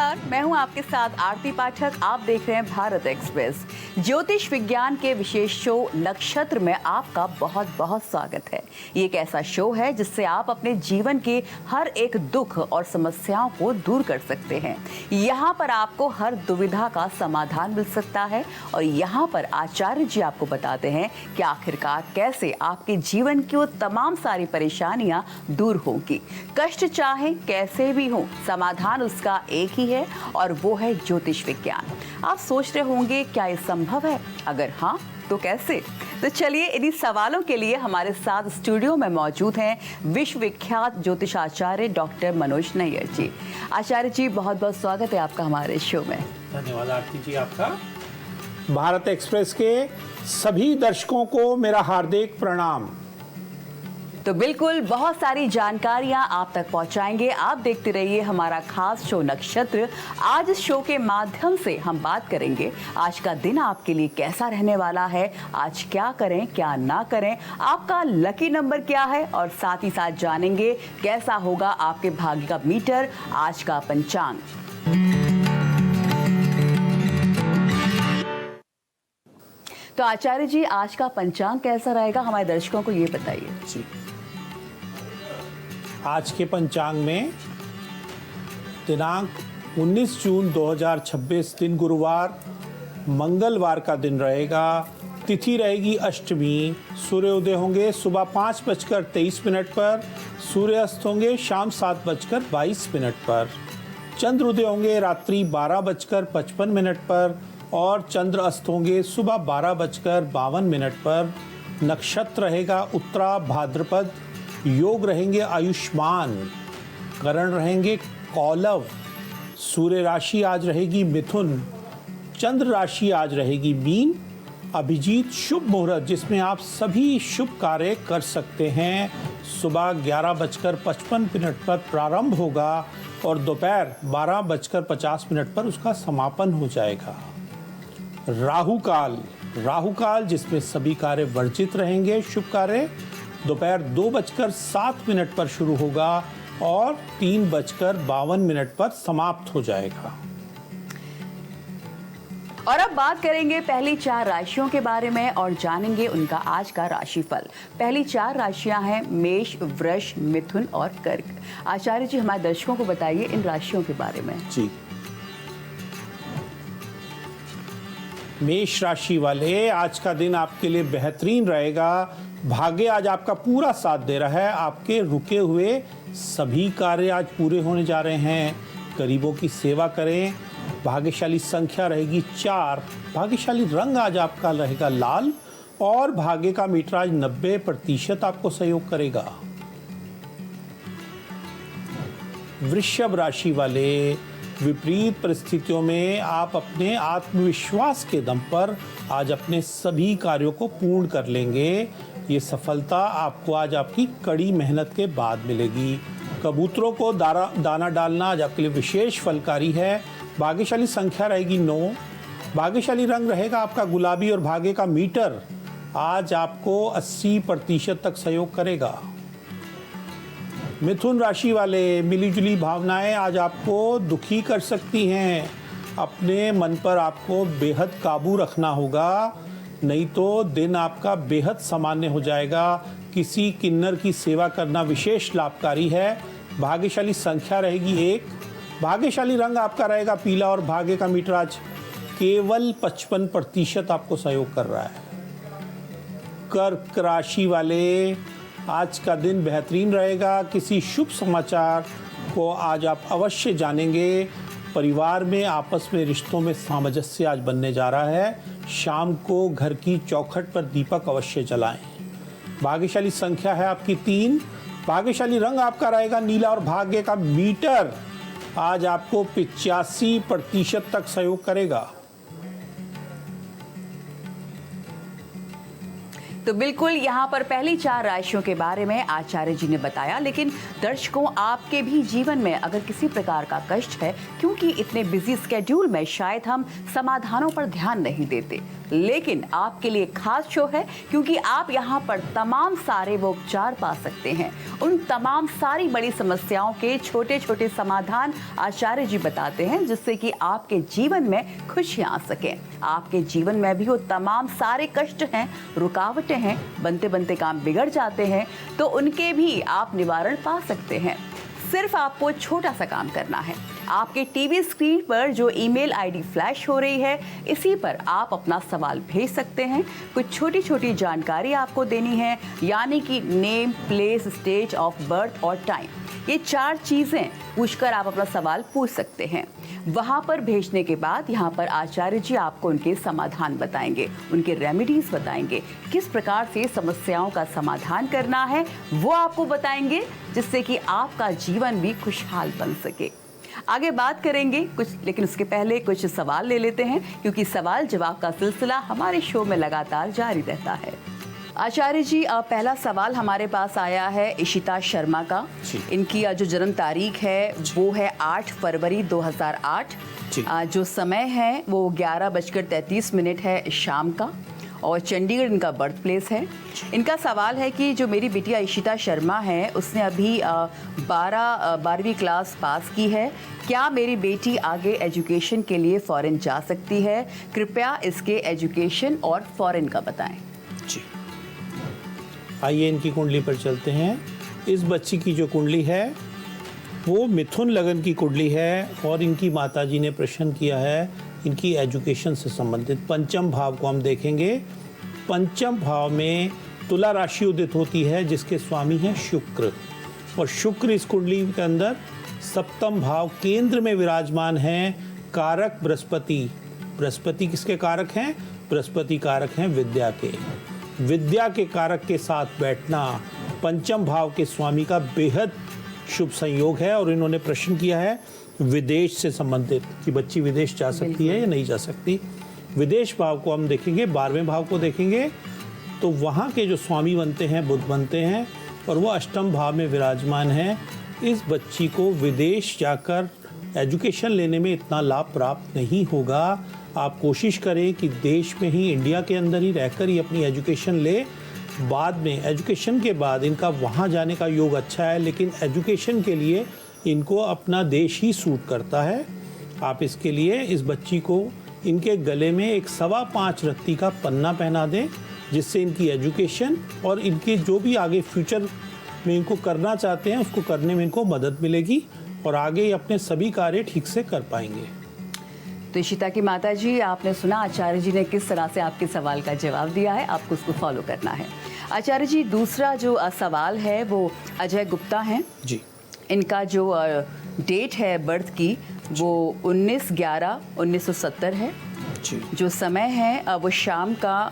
नमस्कार, मैं हूं आपके साथ आरती पाठक। आप देख रहे हैं भारत एक्सप्रेस। ज्योतिष विज्ञान के विशेष शो नक्षत्र में आपका बहुत बहुत स्वागत है। ये एक ऐसा शो है जिससे आप अपने जीवन के हर एक दुख और समस्याओं को दूर कर सकते हैं। यहाँ पर आपको हर दुविधा का समाधान मिल सकता है और यहाँ पर आचार्य जी आपको बताते हैं कि आखिरकार कैसे आपके जीवन की वो तमाम सारी परेशानियां दूर होंगी। कष्ट चाहे कैसे भी हो, समाधान उसका एक ही है और वो है ज्योतिष विज्ञान। आप सोच रहे होंगे क्या ये संभव है? अगर हाँ तो कैसे? तो चलिए इन्हीं सवालों के लिए हमारे साथ स्टूडियो में मौजूद हैं विश्व विख्यात ज्योतिष आचार्य डॉक्टर मनोज नैयर जी। आचार्य जी, बहुत बहुत स्वागत है आपका हमारे शो में। धन्यवाद आरती जी आपका। भारत एक्सप्रेस के सभी दर्शकों को मेरा हार्दिक प्रणाम। तो बिल्कुल बहुत सारी जानकारियां आप तक पहुंचाएंगे। आप देखते रहिए हमारा खास शो नक्षत्र। आज इस शो के माध्यम से हम बात करेंगे आज का दिन आपके लिए कैसा रहने वाला है, आज क्या करें क्या ना करें, आपका लकी नंबर क्या है और साथ ही साथ जानेंगे कैसा होगा आपके भाग्य का मीटर, आज का पंचांग। तो आचार्य जी, आज का पंचांग कैसा रहेगा, हमारे दर्शकों को ये बताइए जी। आज के पंचांग में दिनांक 19 जून 2026 दिन गुरुवार, मंगलवार का दिन रहेगा। तिथि रहेगी अष्टमी। सूर्योदय होंगे सुबह 5:23 पर, सूर्यास्त होंगे शाम 7:22 पर। चंद्र उदय होंगे रात्रि 12:55 पर और चंद्र अस्त होंगे सुबह 12:52 पर। नक्षत्र रहेगा उत्तरा भाद्रपद। योग रहेंगे आयुष्मान। करण रहेंगे कौलव। सूर्य राशि आज रहेगी मिथुन। चंद्र राशि आज रहेगी मीन। अभिजीत शुभ मुहूर्त जिसमें आप सभी शुभ कार्य कर सकते हैं, सुबह 11:55 पर प्रारंभ होगा और दोपहर 12:50 पर उसका समापन हो जाएगा। राहु काल जिसमें सभी कार्य वर्जित रहेंगे। शुभ कार्य दोपहर 2:07 पर शुरू होगा और 3:52 पर समाप्त हो जाएगा। और अब बात करेंगे पहली 4 राशियों के बारे में और जानेंगे उनका आज का राशिफल। पहली 4 राशियां हैं मेष, वृष, मिथुन और कर्क। आचार्य जी, हमारे दर्शकों को बताइए इन राशियों के बारे में। जी। मेष राशि वाले, आज का दिन आपके लिए बेहतरीन रहेगा। भाग्य आज आपका पूरा साथ दे रहा है। आपके रुके हुए सभी कार्य आज पूरे होने जा रहे हैं। गरीबों की सेवा करें। भाग्यशाली संख्या रहेगी 4। भाग्यशाली रंग आज आपका रहेगा लाल और भाग्य का मीटर आज 90% आपको सहयोग करेगा। वृषभ राशि वाले, विपरीत परिस्थितियों में आप अपने आत्मविश्वास के दम पर आज अपने सभी कार्यों को पूर्ण कर लेंगे। ये सफलता आपको आज आपकी कड़ी मेहनत के बाद मिलेगी। कबूतरों को दाना डालना आज आपके लिए विशेष फलकारी है। भाग्यशाली संख्या रहेगी 9। भाग्यशाली रंग रहेगा आपका गुलाबी और भाग्य का मीटर आज आपको 80% तक सहयोग करेगा। मिथुन राशि वाले, मिलीजुली भावनाएं आज आपको दुखी कर सकती हैं। अपने मन पर आपको बेहद काबू रखना होगा, नहीं तो दिन आपका बेहद सामान्य हो जाएगा। किसी किन्नर की सेवा करना विशेष लाभकारी है। भाग्यशाली संख्या रहेगी 1। भाग्यशाली रंग आपका रहेगा पीला और भाग्य का मीटर आज केवल 55% आपको सहयोग कर रहा है। कर्क राशि वाले, आज का दिन बेहतरीन रहेगा। किसी शुभ समाचार को आज आप अवश्य जानेंगे। परिवार में आपस में रिश्तों में सामंजस्य आज बनने जा रहा है। शाम को घर की चौखट पर दीपक अवश्य जलाएं। भाग्यशाली संख्या है आपकी 3। भाग्यशाली रंग आपका रहेगा नीला और भाग्य का मीटर आज आपको 85% तक सहयोग करेगा। तो बिल्कुल यहाँ पर पहली 4 राशियों के बारे में आचार्य जी ने बताया, लेकिन दर्शकों आपके भी जीवन में अगर किसी प्रकार का कष्ट है, क्योंकि इतने बिजी स्केड्यूल में शायद हम समाधानों पर ध्यान नहीं देते, लेकिन आपके लिए खास शो है क्योंकि आप यहाँ पर तमाम सारे वो उपचार पा सकते हैं। उन तमाम सारी बड़ी समस्याओं के छोटे छोटे समाधान आचार्य जी बताते हैं, जिससे कि आपके जीवन में खुशियाँ आ सकें। आपके जीवन में भी वो तमाम सारे कष्ट हैं, रुकावटें हैं, बनते बनते काम बिगड़ जाते हैं, तो उनके भी आप निवारण पा सकते हैं। सिर्फ आपको छोटा सा काम करना है। आपके टीवी स्क्रीन पर जो ईमेल आईडी फ्लैश हो रही है, इसी पर आप अपना सवाल भेज सकते हैं। कुछ छोटी छोटी जानकारी आपको देनी है, यानी कि name, place, stage of birth और टाइम। ये 4 चीज़ें पूछकर आप अपना सवाल पूछ सकते हैं। वहाँ पर भेजने के बाद यहाँ पर आचार्य जी आपको उनके समाधान बताएंगे, उनके रेमेडीज बताएंगे, किस प्रकार से समस्याओं का समाधान करना है वो आपको बताएंगे, जिससे कि आपका जीवन भी खुशहाल बन सके। आगे बात करेंगे कुछ, लेकिन उसके पहले कुछ सवाल ले लेते हैं, क्योंकि सवाल जवाब का सिलसिला हमारे शो में लगातार जारी रहता है। आचार्य जी, पहला सवाल हमारे पास आया है इशिता शर्मा का। इनकी जो जन्म तारीख है वो है 8 फरवरी 2008। जो समय है वो 11:33 है शाम का, और चंडीगढ़ इनका बर्थ प्लेस है। इनका सवाल है कि जो मेरी बिटिया इशिता शर्मा है, उसने अभी 12वीं क्लास पास की है। क्या मेरी बेटी आगे एजुकेशन के लिए फ़ॉरेन जा सकती है? कृपया इसके एजुकेशन और फ़ॉरेन का बताएं। जी, आइए इनकी कुंडली पर चलते हैं। इस बच्ची की जो कुंडली है वो मिथुन लगन की कुंडली है, और इनकी माताजी ने प्रश्न किया है इनकी एजुकेशन से संबंधित। पंचम भाव को हम देखेंगे। पंचम भाव में तुला राशि उदित होती है, जिसके स्वामी हैं शुक्र, और शुक्र इस कुंडली के अंदर सप्तम भाव केंद्र में विराजमान हैं। कारक बृहस्पति। बृहस्पति किसके कारक हैं? बृहस्पति कारक हैं विद्या के। विद्या के कारक के साथ बैठना पंचम भाव के स्वामी का बेहद शुभ संयोग है। और इन्होंने प्रश्न किया है विदेश से संबंधित कि बच्ची विदेश जा सकती है या नहीं जा सकती। विदेश भाव को हम देखेंगे, 12वें भाव को देखेंगे, तो वहाँ के जो स्वामी बनते हैं बुध बनते हैं, और वो अष्टम भाव में विराजमान है। इस बच्ची को विदेश जाकर एजुकेशन लेने में इतना लाभ प्राप्त नहीं होगा। आप कोशिश करें कि देश में ही, इंडिया के अंदर ही रहकर ही अपनी एजुकेशन ले। बाद में एजुकेशन के बाद इनका वहाँ जाने का योग अच्छा है, लेकिन एजुकेशन के लिए इनको अपना देश ही सूट करता है। आप इसके लिए इस बच्ची को इनके गले में एक 5.25 रत्ती का पन्ना पहना दें, जिससे इनकी एजुकेशन और इनके जो भी आगे फ्यूचर में इनको करना चाहते हैं उसको करने में इनको मदद मिलेगी, और आगे अपने सभी कार्य ठीक से कर पाएंगे। तो इशिता की माता जी, आपने सुना आचार्य जी ने किस तरह से आपके सवाल का जवाब दिया है, आपको उसको फॉलो करना है। आचार्य जी, दूसरा जो सवाल है वो अजय गुप्ता हैं जी। इनका जो डेट है बर्थ की वो 19/11/1970 है जी। जो समय है वो शाम का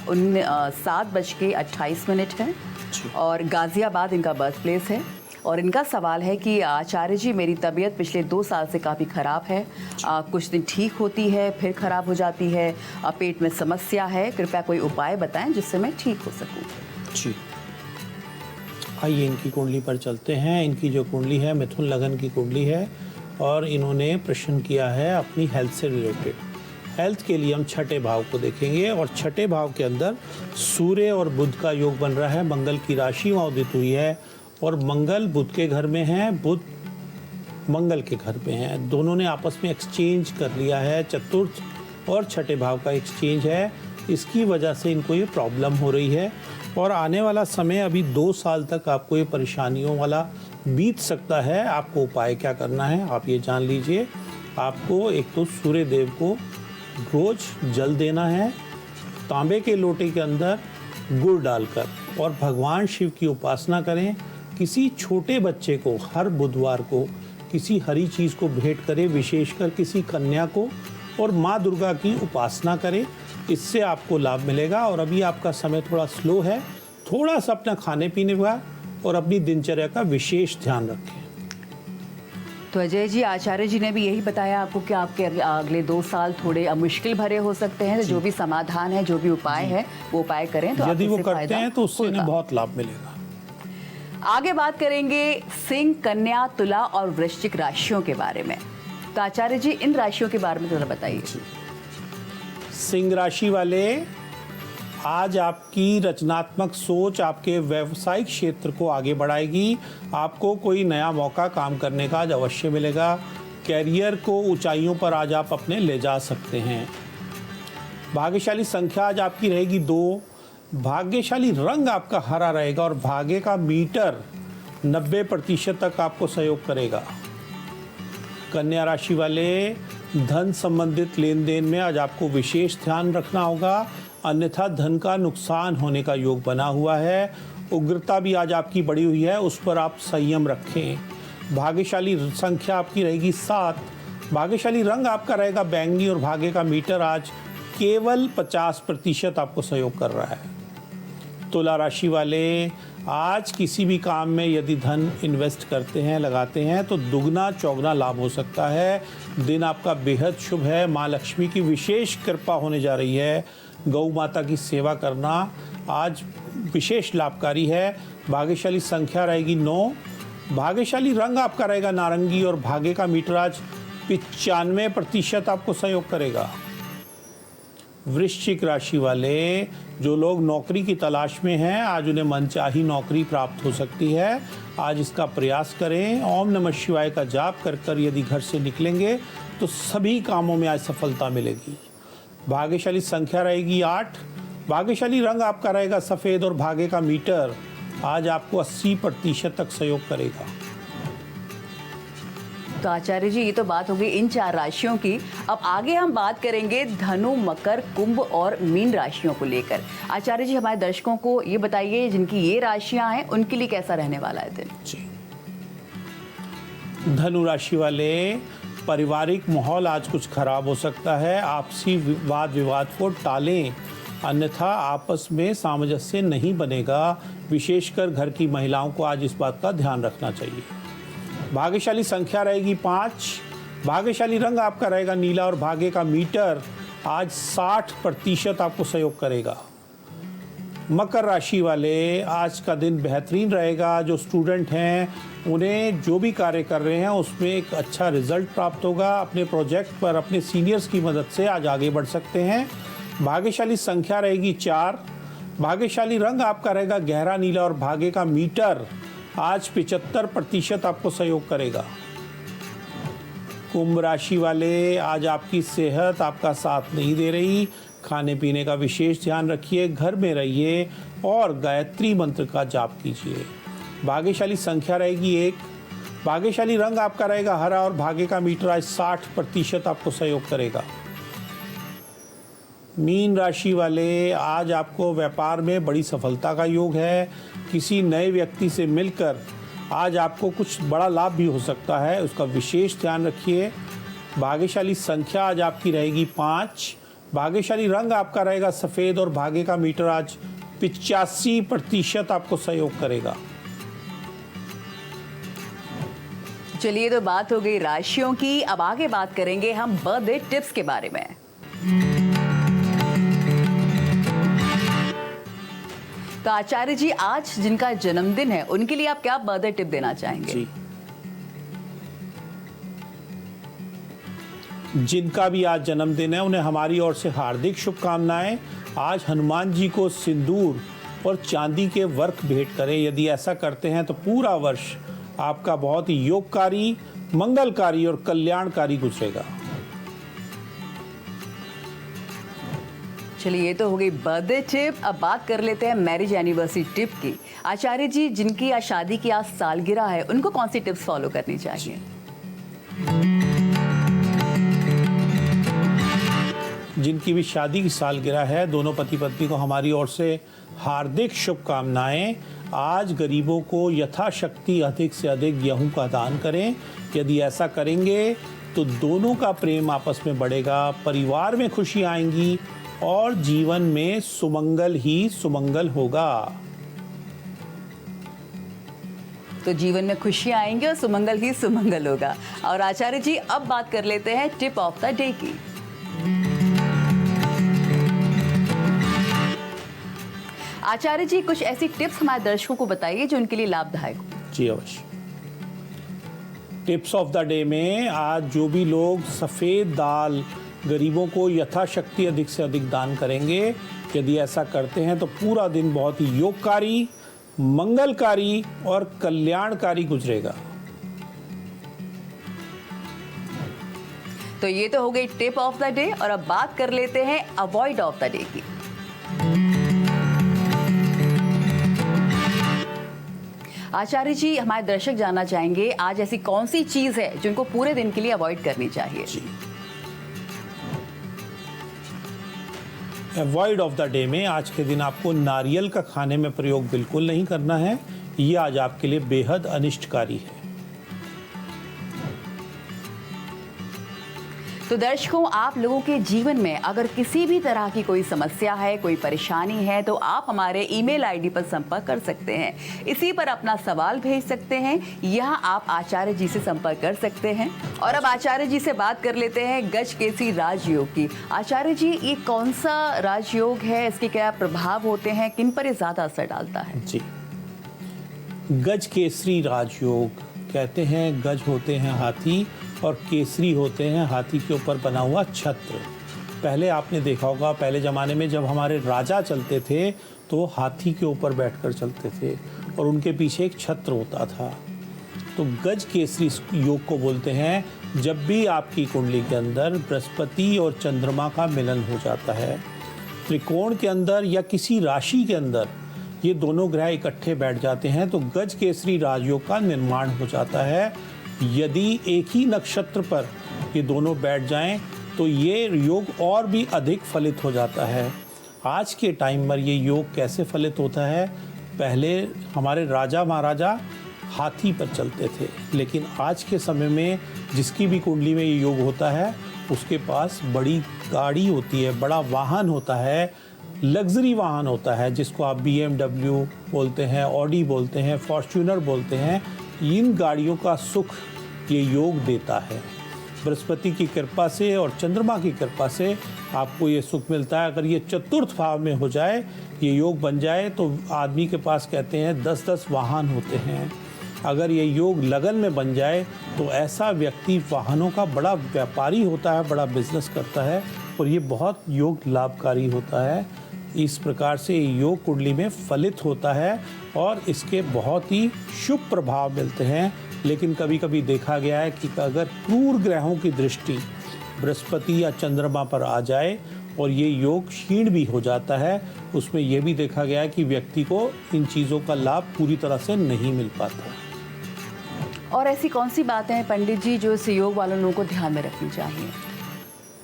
7:28 है जी। और गाजियाबाद इनका बर्थ प्लेस है। और इनका सवाल है कि आचार्य जी, मेरी तबीयत पिछले 2 साल से काफ़ी ख़राब है। कुछ दिन ठीक होती है, फिर ख़राब हो जाती है। पेट में समस्या है, कृपया कोई उपाय बताएं जिससे मैं ठीक हो सकूं। जी, आइए इनकी कुंडली पर चलते हैं। इनकी जो कुंडली है मिथुन लगन की कुंडली है, और इन्होंने प्रश्न किया है अपनी हेल्थ से रिलेटेड। हेल्थ के लिए हम 6ठे भाव को देखेंगे, और 6ठे भाव के अंदर सूर्य और बुध का योग बन रहा है। मंगल की राशि वहाँ उदित हुई है, और मंगल बुध के घर में है, बुध मंगल के घर में है। दोनों ने आपस में एक्सचेंज कर लिया है। चतुर्थ और 6ठे भाव का एक्सचेंज है, इसकी वजह से इनको ये प्रॉब्लम हो रही है। और आने वाला समय अभी 2 साल तक आपको ये परेशानियों वाला बीत सकता है। आपको उपाय क्या करना है आप ये जान लीजिए। आपको एक तो सूर्य देव को रोज जल देना है, तांबे के लोटे के अंदर गुड़ डालकर, और भगवान शिव की उपासना करें। किसी छोटे बच्चे को हर बुधवार को किसी हरी चीज़ को भेंट करें, विशेषकर किसी कन्या को, और माँ दुर्गा की उपासना करें। इससे आपको लाभ मिलेगा। और अभी आपका समय थोड़ा स्लो है, थोड़ा सा अपना खाने पीने का और अपनी दिनचर्या का विशेष ध्यान रखें। तो अजय जी, आचार्य जी ने भी यही बताया आपको कि आपके अगले 2 साल थोड़े मुश्किल भरे हो सकते हैं, तो जो भी समाधान है, जो भी उपाय है, वो उपाय करें तो यदि वो आपको इससे करते फायदा हैं तो उससे होगा। इन्हें बहुत लाभ मिलेगा। आगे बात करेंगे सिंह, कन्या, तुला और वृश्चिक राशियों के बारे में। तो आचार्य जी, इन राशियों के बारे में थोड़ा बताइए। सिंह राशि वाले, आज आपकी रचनात्मक सोच आपके व्यवसायिक क्षेत्र को आगे बढ़ाएगी। आपको कोई नया मौका काम करने का आज अवश्य मिलेगा। कैरियर को ऊंचाइयों पर आज आप अपने ले जा सकते हैं। भाग्यशाली संख्या आज आपकी रहेगी 2। भाग्यशाली रंग आपका हरा रहेगा और भाग्य का मीटर 90% तक आपको सहयोग करेगा। कन्या राशि वाले, धन संबंधित लेन देन में आज आपको विशेष ध्यान रखना होगा, अन्यथा धन का नुकसान होने का योग बना हुआ है। उग्रता भी आज आपकी बढ़ी हुई है, उस पर आप संयम रखें। भाग्यशाली संख्या आपकी रहेगी 7। भाग्यशाली रंग आपका रहेगा बैंगनी और भाग्य का मीटर आज केवल 50% आपको सहयोग कर रहा है। तुला राशि वाले, आज किसी भी काम में यदि धन इन्वेस्ट करते हैं, लगाते हैं, तो दुगना चौगना लाभ हो सकता है। दिन आपका बेहद शुभ है। माँ लक्ष्मी की विशेष कृपा होने जा रही है। गौ माता की सेवा करना आज विशेष लाभकारी है। भाग्यशाली संख्या रहेगी 9। भाग्यशाली रंग आपका रहेगा नारंगी और भाग्य का मीटर आज 95% आपको सहयोग करेगा। वृश्चिक राशि वाले, जो लोग नौकरी की तलाश में हैं, आज उन्हें मनचाही नौकरी प्राप्त हो सकती है। आज इसका प्रयास करें। ओम नमः शिवाय का जाप कर कर यदि घर से निकलेंगे तो सभी कामों में आज सफलता मिलेगी। भाग्यशाली संख्या रहेगी 8। भाग्यशाली रंग आपका रहेगा सफ़ेद और भाग्य का मीटर आज आपको 80% तक सहयोग करेगा। तो आचार्य जी, ये तो बात हो गई इन 4 राशियों की। अब आगे हम बात करेंगे धनु, मकर, कुंभ और मीन राशियों को लेकर। आचार्य जी, हमारे दर्शकों को ये बताइए, जिनकी ये राशियां हैं, उनके लिए कैसा रहने वाला है दिन? जी, धनु राशि वाले, पारिवारिक माहौल आज कुछ खराब हो सकता है। आपसी वाद विवाद को टालें, अन्यथा आपस में सामंजस्य नहीं बनेगा। विशेषकर घर की महिलाओं को आज इस बात का ध्यान रखना चाहिए। भाग्यशाली संख्या रहेगी 5। भाग्यशाली रंग आपका रहेगा नीला और भाग्य का मीटर आज 60% आपको सहयोग करेगा। मकर राशि वाले, आज का दिन बेहतरीन रहेगा। जो स्टूडेंट हैं, उन्हें जो भी कार्य कर रहे हैं उसमें एक अच्छा रिजल्ट प्राप्त होगा। अपने प्रोजेक्ट पर अपने सीनियर्स की मदद से आज आगे बढ़ सकते हैं। भाग्यशाली संख्या रहेगी 4। भाग्यशाली रंग आपका रहेगा गहरा नीला और भाग्य का मीटर आज 75% आपको सहयोग करेगा। कुंभ राशि वाले, आज आपकी सेहत आपका साथ नहीं दे रही। खाने पीने का विशेष ध्यान रखिए, घर में रहिए और गायत्री मंत्र का जाप कीजिए। भाग्यशाली संख्या रहेगी 1। भाग्यशाली रंग आपका रहेगा हरा और भाग्य का मीटर आज 60% आपको सहयोग करेगा। मीन राशि वाले, आज आपको व्यापार में बड़ी सफलता का योग है। किसी नए व्यक्ति से मिलकर आज आपको कुछ बड़ा लाभ भी हो सकता है, उसका विशेष ध्यान रखिए। भाग्यशाली संख्या आज आपकी रहेगी 5। भाग्यशाली रंग आपका रहेगा सफ़ेद और भाग्य का मीटर आज 85% आपको सहयोग करेगा। चलिए, तो बात हो गई राशियों की। अब आगे बात करेंगे हम बर्थडे टिप्स के बारे में। तो आचार्य जी, आज जिनका जन्मदिन है, उनके लिए आप क्या बर्थडे टिप देना चाहेंगे? जी, जिनका भी आज जन्मदिन है, उन्हें हमारी ओर से हार्दिक शुभकामनाएं। आज हनुमान जी को सिंदूर और चांदी के वर्क भेंट करें। यदि ऐसा करते हैं तो पूरा वर्ष आपका बहुत ही योगकारी, मंगलकारी और कल्याणकारी गुजरेगा। चलिए, ये तो हो गई बर्थडे टिप। अब बात कर लेते हैं मैरिज एनिवर्सरी टिप की। आचार्य जी, जिनकी आज शादी की आज सालगिरह है, उनको कौन सी टिप्स फॉलो करनी चाहिए? जिनकी भी शादी की सालगिरह है, दोनों पति पत्नी को हमारी ओर से हार्दिक शुभकामनाएं। आज गरीबों को यथाशक्ति अधिक से अधिक गेहूं का दान करें। यदि ऐसा करेंगे तो दोनों का प्रेम आपस में बढ़ेगा, परिवार में खुशी आएंगी और जीवन में सुमंगल ही सुमंगल होगा। तो जीवन में खुशियां आएंगी और सुमंगल ही सुमंगल होगा। और आचार्य जी, अब बात कर लेते हैं टिप ऑफ द डे की। आचार्य जी, कुछ ऐसी टिप्स हमारे दर्शकों को बताइए जो उनके लिए लाभदायक हो। जी अवश्य। टिप्स ऑफ द डे में आज जो भी लोग सफ़ेद दाल गरीबों को यथाशक्ति अधिक से अधिक दान करेंगे, यदि ऐसा करते हैं तो पूरा दिन बहुत ही योगकारी, मंगलकारी और कल्याणकारी गुजरेगा। तो ये तो हो गई टिप ऑफ द डे, और अब बात कर लेते हैं अवॉइड ऑफ द डे की। आचार्य जी, हमारे दर्शक जानना चाहेंगे आज ऐसी कौन सी चीज है जिनको पूरे दिन के लिए अवॉइड करनी चाहिए। जी, अवॉइड ऑफ द डे में आज के दिन आपको नारियल का खाने में प्रयोग बिल्कुल नहीं करना है। ये आज आपके लिए बेहद अनिष्टकारी है। तो दर्शकों, आप लोगों के जीवन में अगर किसी भी तरह की कोई समस्या है, कोई परेशानी है, तो आप हमारे ईमेल आईडी पर संपर्क कर सकते हैं। इसी पर अपना सवाल भेज सकते हैं। यहाँ आप आचार्य जी से संपर्क कर सकते हैं। और अब आचार्य जी से बात कर लेते हैं गजकेसरी राजयोग की। आचार्य जी, ये कौन सा राजयोग है, इसके क्या प्रभाव होते हैं, किन पर ये ज्यादा असर डालता है? जी, गजकेसरी राजयोग कहते हैं, गज होते हैं हाथी और केसरी होते हैं हाथी के ऊपर बना हुआ छत्र। पहले आपने देखा होगा, पहले ज़माने में जब हमारे राजा चलते थे तो हाथी के ऊपर बैठकर चलते थे और उनके पीछे एक छत्र होता था। तो गज केसरी योग को बोलते हैं जब भी आपकी कुंडली के अंदर बृहस्पति और चंद्रमा का मिलन हो जाता है, त्रिकोण के अंदर या किसी राशि के अंदर ये दोनों ग्रह इकट्ठे बैठ जाते हैं, तो गज केसरी राजयोग का निर्माण हो जाता है। यदि एक ही नक्षत्र पर ये दोनों बैठ जाएं तो ये योग और भी अधिक फलित हो जाता है। आज के टाइम पर ये योग कैसे फलित होता है? पहले हमारे राजा महाराजा हाथी पर चलते थे, लेकिन आज के समय में जिसकी भी कुंडली में ये योग होता है उसके पास बड़ी गाड़ी होती है, बड़ा वाहन होता है, लग्जरी वाहन होता है, जिसको आप BMW बोलते हैं, ऑडी बोलते हैं, फॉर्च्यूनर बोलते हैं। इन गाड़ियों का सुख ये योग देता है। बृहस्पति की कृपा से और चंद्रमा की कृपा से आपको ये सुख मिलता है। अगर ये चतुर्थ भाव में हो जाए, ये योग बन जाए, तो आदमी के पास कहते हैं 10-10 वाहन होते हैं। अगर ये योग लगन में बन जाए तो ऐसा व्यक्ति वाहनों का बड़ा व्यापारी होता है, बड़ा बिजनेस करता है और ये बहुत योग लाभकारी होता है। इस प्रकार से योग कुंडली में फलित होता है और इसके बहुत ही शुभ प्रभाव मिलते हैं। लेकिन कभी कभी देखा गया है कि अगर क्रूर ग्रहों की दृष्टि बृहस्पति या चंद्रमा पर आ जाए और ये योग क्षीण भी हो जाता है, उसमें यह भी देखा गया है कि व्यक्ति को इन चीज़ों का लाभ पूरी तरह से नहीं मिल पाता। और ऐसी कौन सी बातें हैं पंडित जी जो इस योग वालों लोगों को ध्यान में रखनी चाहिए?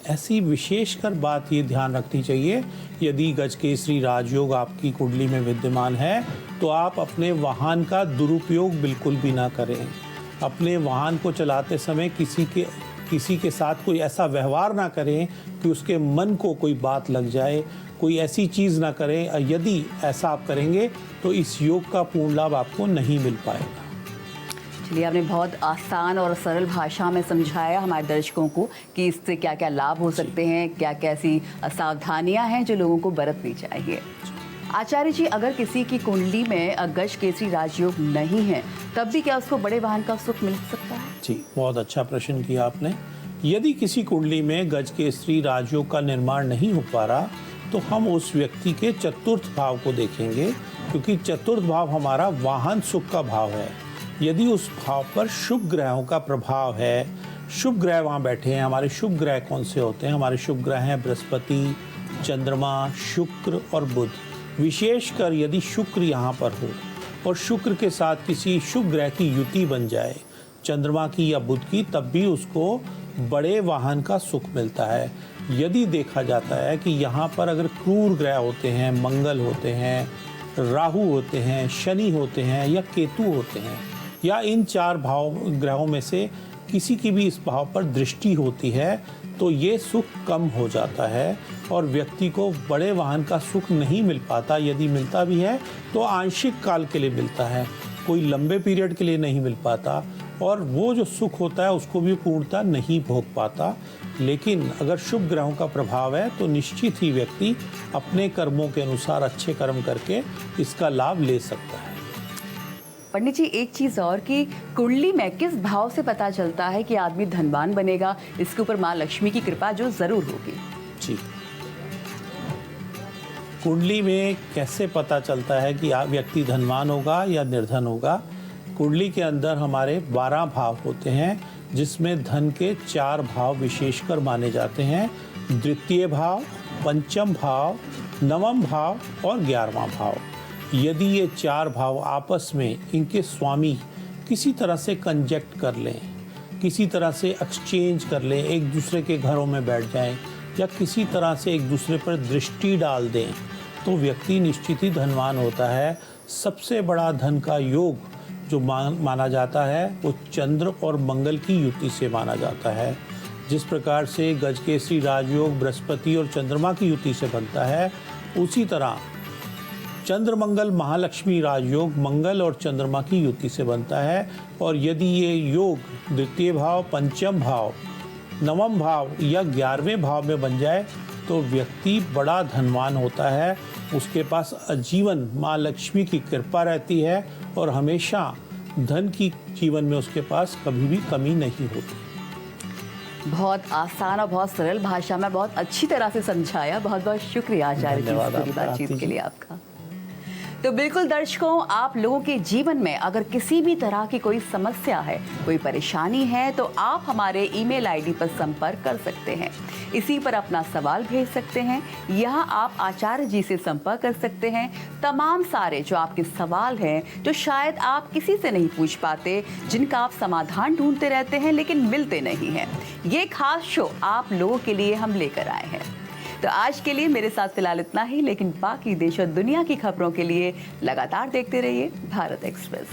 ऐसी विशेषकर बात ये ध्यान रखनी चाहिए, यदि गजकेसरी राजयोग आपकी कुंडली में विद्यमान है तो आप अपने वाहन का दुरुपयोग बिल्कुल भी ना करें। अपने वाहन को चलाते समय किसी के साथ कोई ऐसा व्यवहार ना करें कि उसके मन को कोई बात लग जाए, कोई ऐसी चीज़ ना करें। यदि ऐसा आप करेंगे तो इस योग का पूर्ण लाभ आपको नहीं मिल पाएगा। चलिए, आपने बहुत आसान और सरल भाषा में समझाया हमारे दर्शकों को कि इससे क्या क्या लाभ हो सकते हैं, क्या क्या ऐसी सावधानियां हैं जो लोगों को बरतनी चाहिए। आचार्य जी, अगर किसी की कुंडली में गजकेसरी राजयोग नहीं है, तब भी क्या उसको बड़े वाहन का सुख मिल सकता है? जी, बहुत अच्छा प्रश्न किया आपने। यदि किसी कुंडली में गजकेसरी राजयोग का निर्माण नहीं हो पा रहा तो हम उस व्यक्ति के चतुर्थ भाव को देखेंगे, क्योंकि चतुर्थ भाव हमारा वाहन सुख का भाव है। यदि उस भाव पर शुभ ग्रहों का प्रभाव है, शुभ ग्रह वहाँ बैठे हैं। हमारे शुभ ग्रह कौन से होते हैं? हमारे शुभ ग्रह हैं बृहस्पति, चंद्रमा, शुक्र और बुध। विशेषकर यदि शुक्र यहाँ पर हो और शुक्र के साथ किसी शुभ ग्रह की युति बन जाए, चंद्रमा की या बुध की, तब भी उसको बड़े वाहन का सुख मिलता है। यदि देखा जाता है कि यहाँ पर अगर क्रूर ग्रह होते हैं, मंगल होते हैं, राहु होते हैं, शनि होते हैं या केतु होते हैं, या इन 4 भाव ग्रहों में से किसी की भी इस भाव पर दृष्टि होती है, तो ये सुख कम हो जाता है और व्यक्ति को बड़े वाहन का सुख नहीं मिल पाता। यदि मिलता भी है तो आंशिक काल के लिए मिलता है। कोई लंबे पीरियड के लिए नहीं मिल पाता और वो जो सुख होता है उसको भी पूर्णता नहीं भोग पाता। लेकिन अगर शुभ ग्रहों का प्रभाव है तो निश्चित ही व्यक्ति अपने कर्मों के अनुसार अच्छे कर्म करके इसका लाभ ले सकता है। पंडित जी, एक चीज और कि कुंडली में किस भाव से पता चलता है कि आदमी धनवान बनेगा? इसके ऊपर माँ लक्ष्मी की कृपा जो जरूर होगी। जी, कुंडली में कैसे पता चलता है कि व्यक्ति धनवान होगा या निर्धन होगा? कुंडली के अंदर हमारे 12 भाव होते हैं, जिसमें धन के 4 भाव विशेषकर माने जाते हैं। द्वितीय भाव, पंचम भाव, नवम भाव और 11वां भाव। यदि ये 4 भाव आपस में इनके स्वामी किसी तरह से कंजक्ट कर लें, किसी तरह से एक्सचेंज कर लें, एक दूसरे के घरों में बैठ जाएं या किसी तरह से एक दूसरे पर दृष्टि डाल दें, तो व्यक्ति निश्चित ही धनवान होता है। सबसे बड़ा धन का योग जो माना जाता है वो चंद्र और मंगल की युति से माना जाता है। जिस प्रकार से गजकेसरी राजयोग बृहस्पति और चंद्रमा की युति से बनता है, उसी तरह चंद्र मंगल महालक्ष्मी राजयोग मंगल और चंद्रमा की युति से बनता है। और यदि ये योग द्वितीय भाव, पंचम भाव, नवम भाव या 11वें भाव में बन जाए तो व्यक्ति बड़ा धनवान होता है। उसके पास आजीवन माँ लक्ष्मी की कृपा रहती है और हमेशा धन की जीवन में उसके पास कभी भी कमी नहीं होती। बहुत आसान और बहुत सरल भाषा में बहुत अच्छी तरह से समझाया। बहुत बहुत शुक्रिया आचार्य जी इस पूरी बातचीत के लिए आपका। तो बिल्कुल दर्शकों, आप लोगों के जीवन में अगर किसी भी तरह की कोई समस्या है, कोई परेशानी है, तो आप हमारे ईमेल आईडी पर संपर्क कर सकते हैं। इसी पर अपना सवाल भेज सकते हैं। यहाँ आप आचार्य जी से संपर्क कर सकते हैं। तमाम सारे जो आपके सवाल हैं, जो शायद आप किसी से नहीं पूछ पाते, जिनका आप समाधान ढूंढते रहते हैं लेकिन मिलते नहीं हैं, ये खास शो आप लोगों के लिए हम लेकर आए हैं। तो आज के लिए मेरे साथ फिलहाल इतना ही, लेकिन बाकी देश और दुनिया की खबरों के लिए लगातार देखते रहिए भारत एक्सप्रेस।